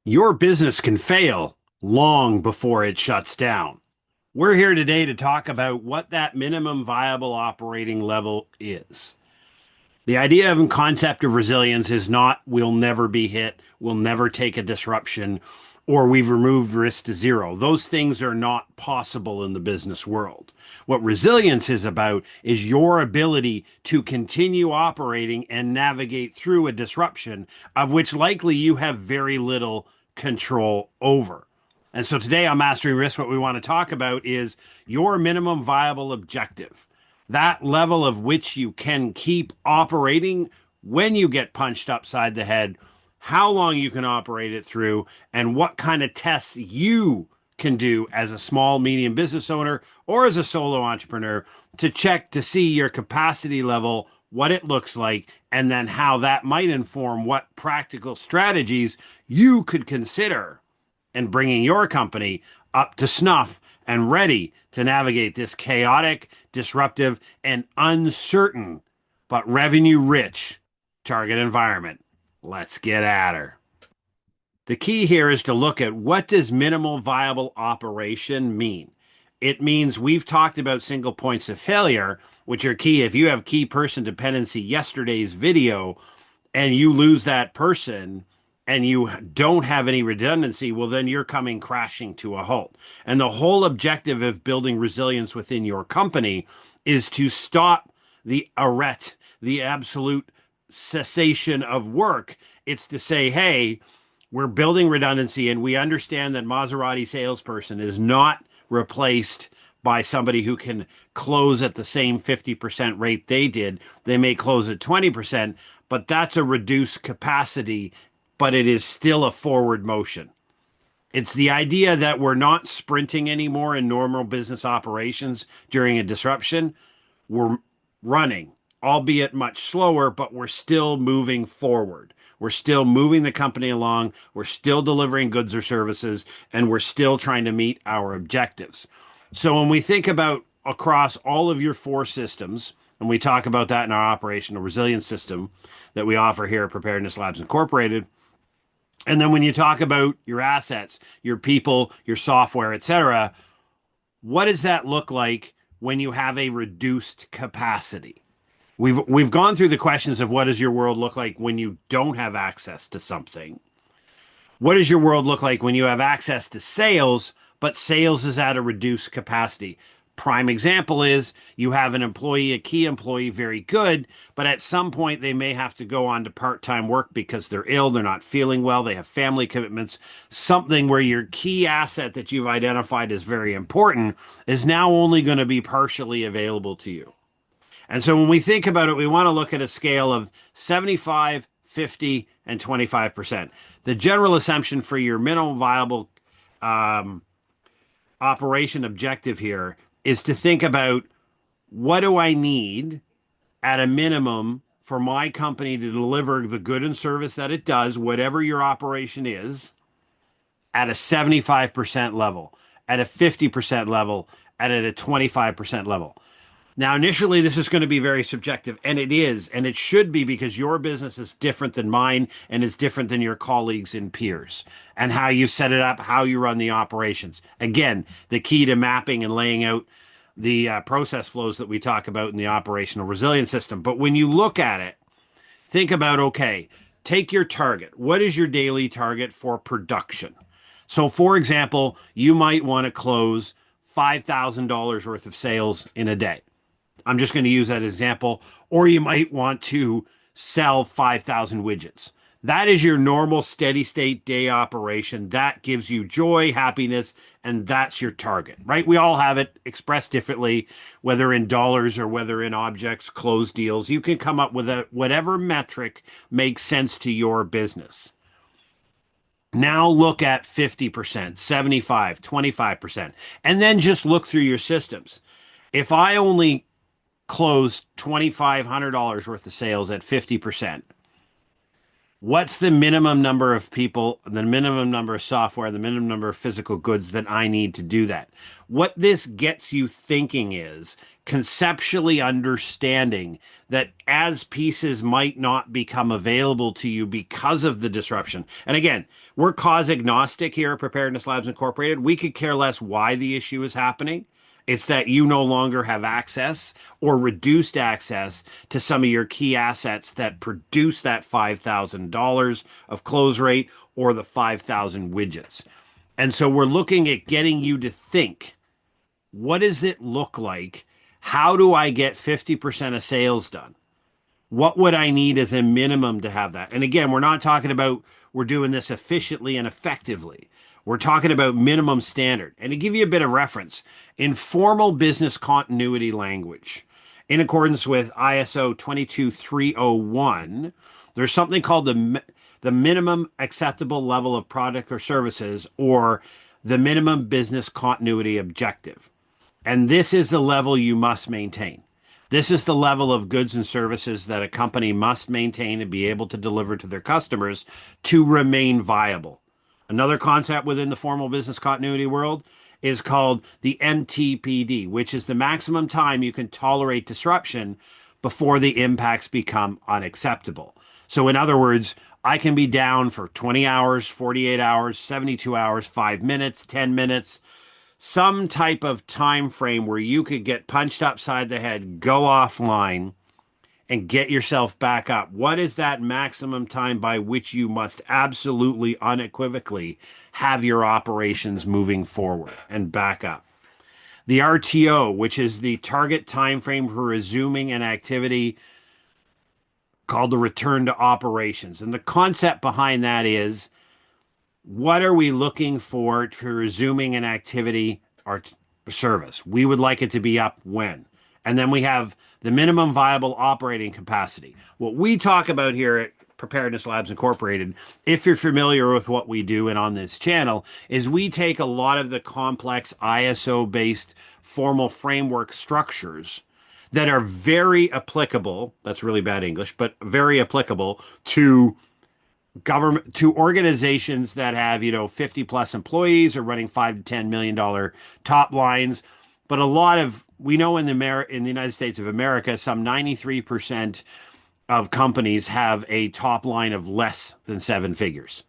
Your business can fail long before it shuts down. We're here today to talk about what that minimum viable operating level is. The idea and concept of resilience is not we'll never be hit, we'll never take a disruption, or we've removed risk to zero. Those things are not possible in the business world. What resilience is about is your ability to continue operating and navigate through a disruption of which likely you have very little control over. And so today on Mastering Risk, what we want to talk about is your minimum viable objective, that level of which you can keep operating when you get punched upside the head, how long you can operate it through, and what kind of tests you can do as a small, medium business owner or as a solo entrepreneur to check to see your capacity level, what it looks like, and then how that might inform what practical strategies you could consider in bringing your company up to snuff and ready to navigate this chaotic, disruptive, and uncertain, but revenue rich target environment. Let's get at her. The key here is to look at what does minimal viable operation mean? It means we've talked about single points of failure, which are key. If you have key person dependency, yesterday's video, and you lose that person and you don't have any redundancy, well, then you're coming crashing to a halt. And the whole objective of building resilience within your company is to stop the arrest, the absolute cessation of work. It's to say, hey, we're building redundancy and we understand that Maserati salesperson is not replaced by somebody who can close at the same 50% rate they did. They may close at 20%, but that's a reduced capacity, but it is still a forward motion. It's the idea that we're not sprinting anymore in normal business operations during a disruption. We're running, albeit much slower, but we're still moving forward. We're still moving the company along. We're still delivering goods or services, and we're still trying to meet our objectives. So when we think about across all of your four systems, and we talk about that in our operational resilience system that we offer here at Preparedness Labs Incorporated. And then when you talk about your assets, your people, your software, etc., what does that look like when you have a reduced capacity? We've gone through the questions of what does your world look like when you don't have access to something? What does your world look like when you have access to sales, but sales is at a reduced capacity? Prime example is you have an employee, a key employee, very good, but at some point they may have to go on to part-time work because they're ill, they're not feeling well, they have family commitments, something where your key asset that you've identified as very important is now only going to be partially available to you. And so when we think about it, we want to look at a scale of 75, 50, and 25%. The general assumption for your minimum viable um, operation objective here is to think about what do I need at a minimum for my company to deliver the good and service that it does, whatever your operation is, at a 75% level, at a 50% level, at a 25% level. Now, initially, this is going to be very subjective, and it is, and it should be because your business is different than mine and is different than your colleagues and peers, and how you set it up, how you run the operations. Again, the key to mapping and laying out the process flows that we talk about in the operational resilience system. But when you look at it, think about okay, take your target. What is your daily target for production? So, for example, you might want to close $5,000 worth of sales in a day. I'm just going to use that example. Or you might want to sell 5,000 widgets. That is your normal steady state day operation. That gives you joy, happiness, and that's your target, right? We all have it expressed differently, whether in dollars or whether in objects, closed deals. You can come up with whatever metric makes sense to your business. Now look at 50%, 75, 25%, and then just look through your systems. If I only close $2,500 worth of sales at 50%, What's the minimum number of people, the minimum number of software, the minimum number of physical goods that I need to do that? What this gets you thinking is conceptually understanding that as pieces might not become available to you because of the disruption. And again, we're cause agnostic here at Preparedness Labs Incorporated. We could care less why the issue is happening. It's that you no longer have access or reduced access to some of your key assets that produce that $5,000 of close rate or the 5,000 widgets. And so we're looking at getting you to think, what does it look like? How do I get 50% of sales done? What would I need as a minimum to have that? And again, we're not talking about we're doing this efficiently and effectively. We're talking about minimum standard. And to give you a bit of reference, in formal business continuity language, in accordance with ISO 22301, there's something called the minimum acceptable level of product or services, or the minimum business continuity objective. And this is the level you must maintain. This is the level of goods and services that a company must maintain and be able to deliver to their customers to remain viable. Another concept within the formal business continuity world is called the MTPD, which is the maximum time you can tolerate disruption before the impacts become unacceptable. So, in other words, I can be down for 20 hours, 48 hours, 72 hours, 5 minutes, 10 minutes, some type of time frame where you could get punched upside the head, go offline, and get yourself back up. What is that maximum time by which you must absolutely unequivocally have your operations moving forward and back up? The RTO, which is the target time frame for resuming an activity called the return to operations. And the concept behind that is, what are we looking for to resuming an activity or service? We would like it to be up when. And then we have the minimum viable operating capacity. What we talk about here at Preparedness Labs Incorporated, if you're familiar with what we do and on this channel, is we take a lot of the complex ISO based formal framework structures that are very applicable, that's really bad English, but very applicable to government, to organizations that have 50 plus employees or running $5 to $10 million top lines. But a lot of, we know in the United States of America, some 93% of companies have a top line of less than seven figures.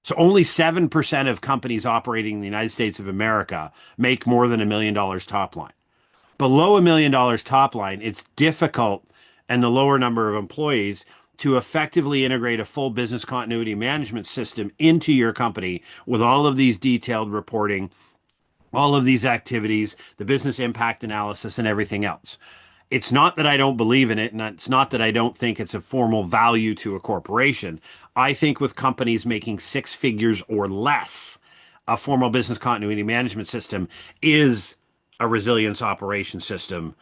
So only 7% of companies operating in the United States of America make more than $1 million top line. Below $1 million top line, it's difficult, and the lower number of employees, to effectively integrate a full business continuity management system into your company with all of these detailed reporting, all of these activities, the business impact analysis, and everything else. It's not that I don't believe in it, and it's not that I don't think it's a formal value to a corporation. I think with companies making six figures or less, a formal business continuity management system is a resilience operation system,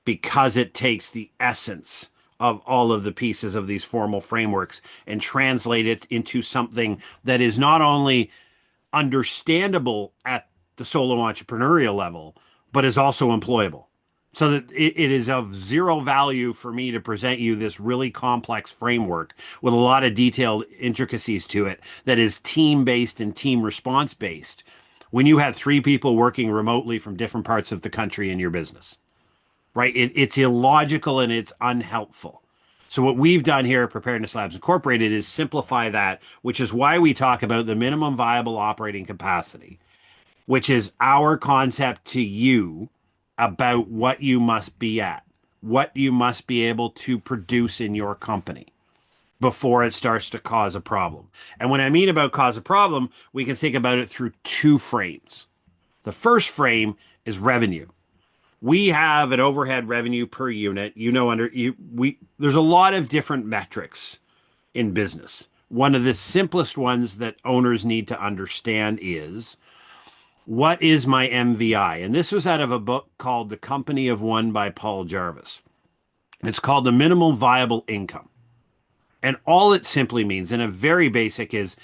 because it takes the essence of all of the pieces of these formal frameworks and translate it into something that is not only understandable at the solo entrepreneurial level, but is also employable. So that it is of zero value for me to present you this really complex framework with a lot of detailed intricacies to it that is team based and team response based when you have three people working remotely from different parts of the country in your business, right? It's illogical and it's unhelpful. So what we've done here at Preparedness Labs Incorporated is simplify that, which is why we talk about the minimum viable operating capacity, which is our concept to you about what you must be at, what you must be able to produce in your company before it starts to cause a problem. And when I mean about cause a problem, we can think about it through two frames. The first frame is revenue. We have an overhead revenue per unit. There's a lot of different metrics in business. One of the simplest ones that owners need to understand is, what is my MVI? And this was out of a book called The Company of One by Paul Jarvis. It's called the minimum viable income. And all it simply means, in a very basic, is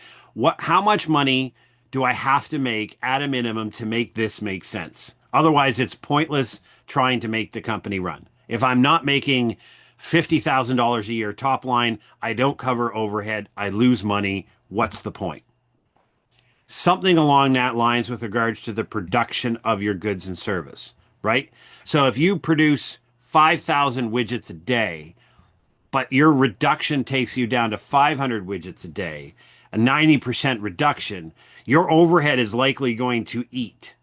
how much money do I have to make at a minimum to make this make sense? Otherwise, it's pointless trying to make the company run. If I'm not making $50,000 a year top line. I don't cover overhead. I lose money. What's the point? Something along that lines with regards to the production of your goods and service, right? So if you produce 5,000 widgets a day, but your reduction takes you down to 500 widgets a day, a 90% reduction, your overhead is likely going to eat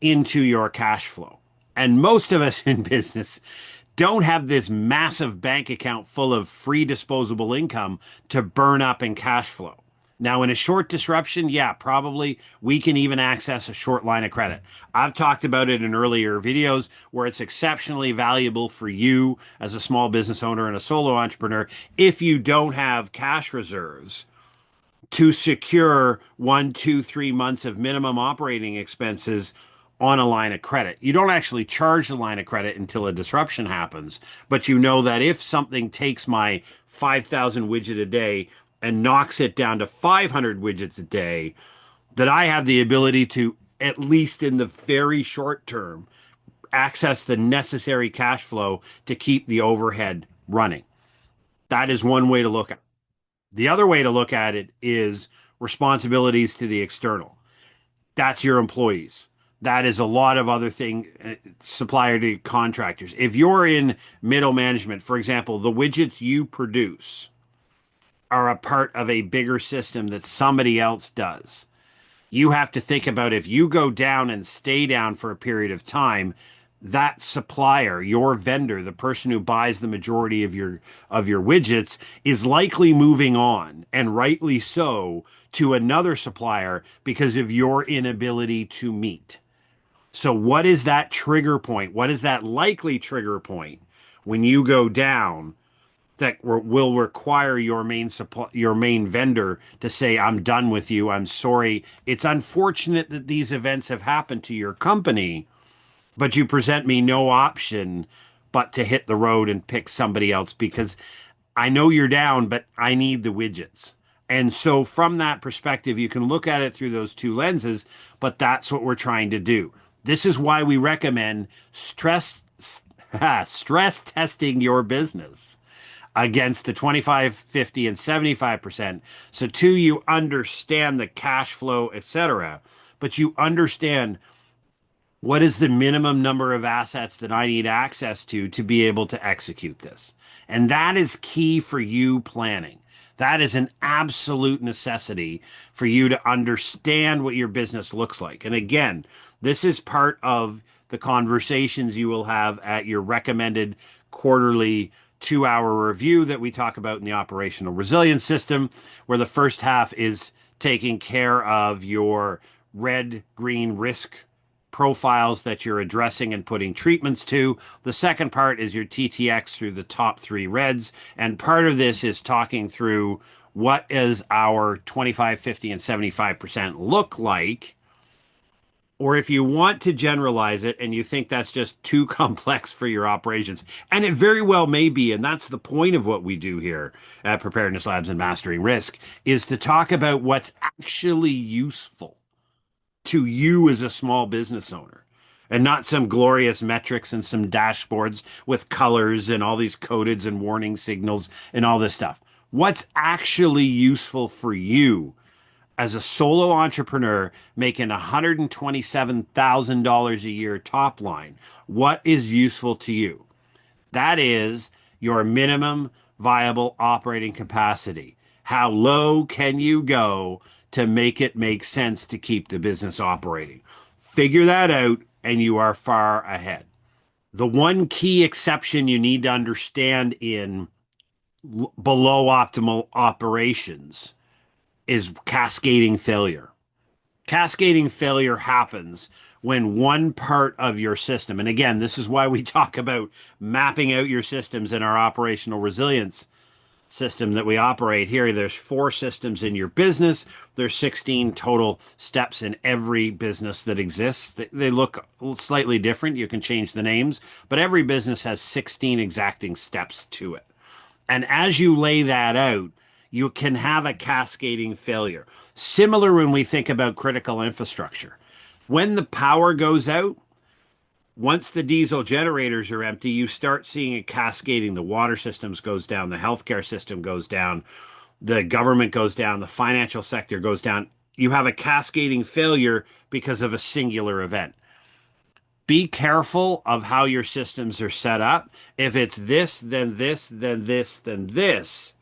into your cash flow. And most of us in business don't have this massive bank account full of free disposable income to burn up in cash flow. Now, in a short disruption, yeah, probably we can even access a short line of credit. I've talked about it in earlier videos where it's exceptionally valuable for you as a small business owner and a solo entrepreneur if you don't have cash reserves to secure 1, 2, 3 months of minimum operating expenses on a line of credit. You don't actually charge the line of credit until a disruption happens, but you know that if something takes my 5,000 widget a day and knocks it down to 500 widgets a day, that I have the ability to, at least in the very short term, access the necessary cash flow to keep the overhead running. That is one way to look at it. The other way to look at it is responsibilities to the external. That's your employees. That is a lot of other thing, supplier to contractors. If you're in middle management, for example, the widgets you produce are a part of a bigger system that somebody else does. You have to think about if you go down and stay down for a period of time, that supplier, your vendor, the person who buys the majority of your widgets is likely moving on, and rightly so, to another supplier because of your inability to meet. So what is that trigger point? What is that likely trigger point when you go down that will require your main vendor to say, I'm done with you. I'm sorry. It's unfortunate that these events have happened to your company, but you present me no option but to hit the road and pick somebody else because I know you're down, but I need the widgets. And so from that perspective, you can look at it through those two lenses, but that's what we're trying to do. This is why we recommend stress testing your business against the 25, 50, and 75%. So two, you understand the cash flow, etc., but you understand what is the minimum number of assets that I need access to be able to execute this. And that is key for you planning. That is an absolute necessity for you to understand what your business looks like. And again, this is part of the conversations you will have at your recommended quarterly 2-hour review that we talk about in the operational resilience system, where the first half is taking care of your red, green risk profiles that you're addressing and putting treatments to. The second part is your TTX through the top 3 reds. And part of this is talking through what is our 25, 50, and 75% look like. Or if you want to generalize it and you think that's just too complex for your operations, and it very well may be, and that's the point of what we do here at Preparedness Labs and Mastering Risk, is to talk about what's actually useful to you as a small business owner, and not some glorious metrics and some dashboards with colors and all these codeds and warning signals and all this stuff. What's actually useful for you as a solo entrepreneur making $127,000 a year top line? What is useful to you? That is your minimum viable operating capacity. How low can you go to make it make sense to keep the business operating? Figure that out and you are far ahead. The one key exception you need to understand in below optimal operations is cascading failure. Cascading failure happens when one part of your system, and again, this is why we talk about mapping out your systems in our operational resilience system that we operate here. There's 4 systems in your business. There's 16 total steps in every business that exists. They look slightly different. You can change the names, but every business has 16 exacting steps to it. And as you lay that out, you can have a cascading failure. Similar when we think about critical infrastructure. When the power goes out, Once the diesel generators are empty, you start seeing it cascading. The water systems goes down, the healthcare system goes down, the government goes down, the financial sector goes down. You have a cascading failure because of a singular event. Be careful of how your systems are set up. If it's this, then this, then this, then this,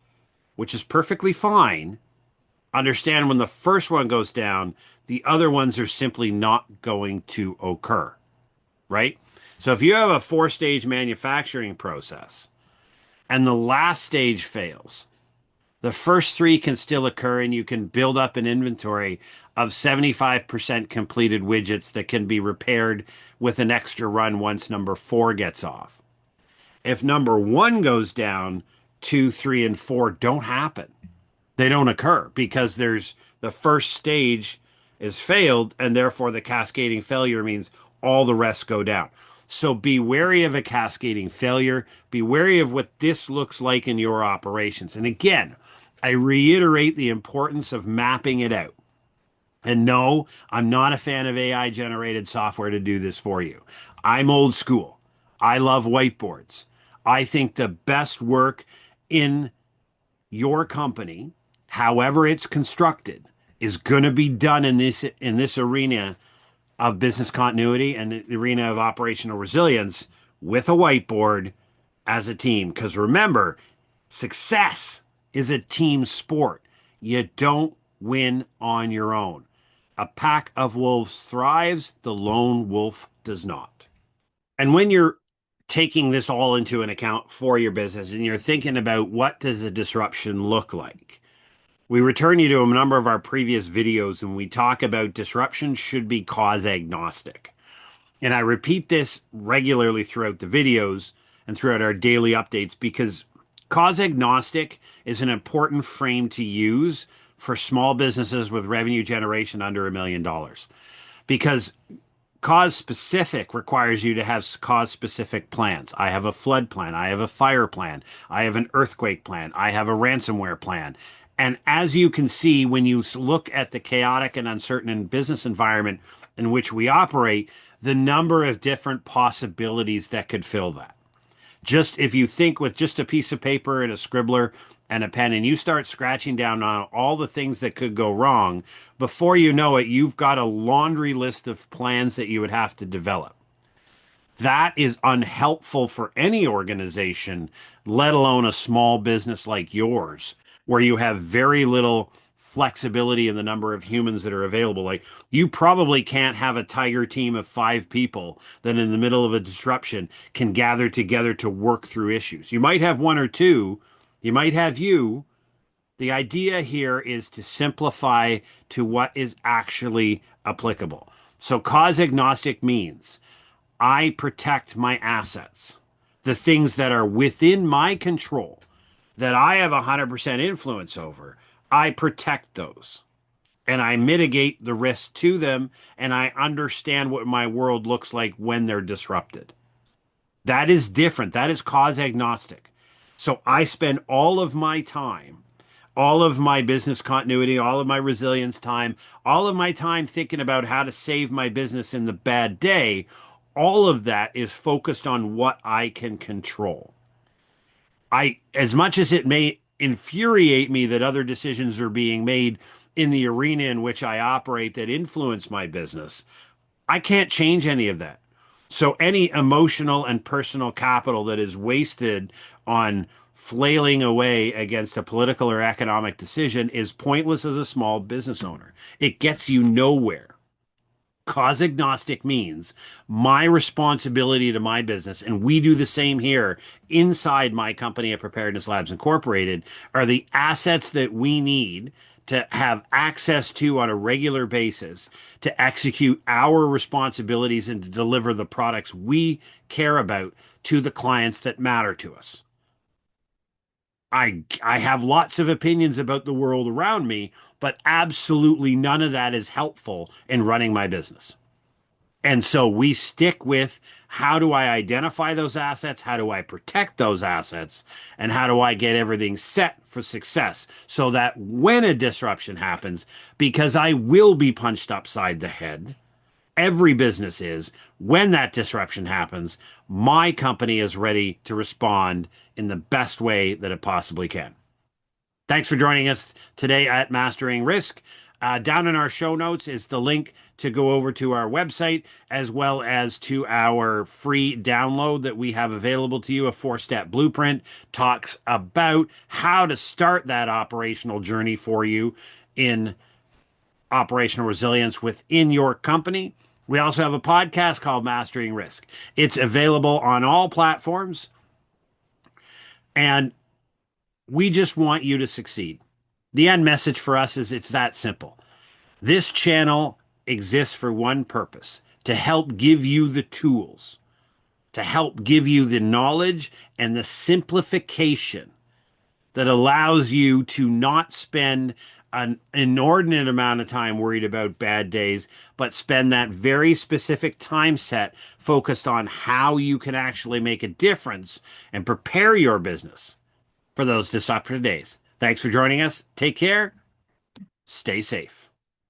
which is perfectly fine, understand when the first one goes down, the other ones are simply not going to occur, right? So if you have a four-stage manufacturing process and the last stage fails, the first three can still occur and you can build up an inventory of 75% completed widgets that can be repaired with an extra run once number four gets off. If number one goes down, two, three, and four don't happen. They don't occur because there's the first stage is failed, and therefore the cascading failure means all the rest go down. So be wary of a cascading failure. Be wary of what this looks like in your operations. And again, I reiterate the importance of mapping it out. And no, I'm not a fan of AI generated software to do this for you. I'm old school. I love whiteboards. I think the best work in your company, however it's constructed, is going to be done in this arena of business continuity and the arena of operational resilience with a whiteboard as a team. Because remember, success is a team sport. You don't win on your own. A pack of wolves thrives, the lone wolf does not. And when you're taking this all into an account for your business and you're thinking about what does a disruption look like, we return you to a number of our previous videos and we talk about disruption should be cause agnostic. And I repeat this regularly throughout the videos and throughout our daily updates because cause agnostic is an important frame to use for small businesses with revenue generation under $1 million. Because cause specific requires you to have cause specific plans. I have a flood plan. I have a fire plan. I have an earthquake plan. I have a ransomware plan. And as you can see, when you look at the chaotic and uncertain business environment in which we operate, the number of different possibilities that could fill that. Just if you think with just a piece of paper and a scribbler and a pen and you start scratching down on all the things that could go wrong, before you know it, you've got a laundry list of plans that you would have to develop. That is unhelpful for any organization, let alone a small business like yours, where you have very little flexibility in the number of humans that are available. Like you probably can't have a tiger team of 5 people that in the middle of a disruption can gather together to work through issues. You might have one or two, you might have you. The idea here is to simplify to what is actually applicable. So cause agnostic means I protect my assets, the things that are within my control, that I have 100% influence over. I protect those and I mitigate the risk to them and I understand what my world looks like when they're disrupted. That is different. That is cause agnostic. So I spend all of my time, all of my business continuity, all of my resilience time, all of my time thinking about how to save my business in the bad day. All of that is focused on what I can control. As much as it may infuriate me that other decisions are being made in the arena in which I operate that influence my business, I can't change any of that. So any emotional and personal capital that is wasted on flailing away against a political or economic decision is pointless as a small business owner. It gets you nowhere. Cause agnostic means my responsibility to my business, and we do the same here inside my company at Preparedness Labs Incorporated, are the assets that we need to have access to on a regular basis to execute our responsibilities and to deliver the products we care about to the clients that matter to us. I have lots of opinions about the world around me, but absolutely none of that is helpful in running my business. And so we stick with how do I identify those assets? How do I protect those assets? And how do I get everything set for success so that when a disruption happens, because I will be punched upside the head, Every business is. When that disruption happens, my company is ready to respond in the best way that it possibly can. Thanks for joining us today at Mastering Risk. Down in our show notes is the link to go over to our website as well as to our free download that we have available to you. A 4-step blueprint talks about how to start that operational journey for you in operational resilience within your company. We also have a podcast called Mastering Risk. It's available on all platforms, and we just want you to succeed. The end message for us is it's that simple. This channel exists for one purpose: to help give you the tools, to help give you the knowledge and the simplification that allows you to not spend an inordinate amount of time worried about bad days, but spend that very specific time set focused on how you can actually make a difference and prepare your business for those disruptive days. Thanks for joining us. Take care. Stay safe.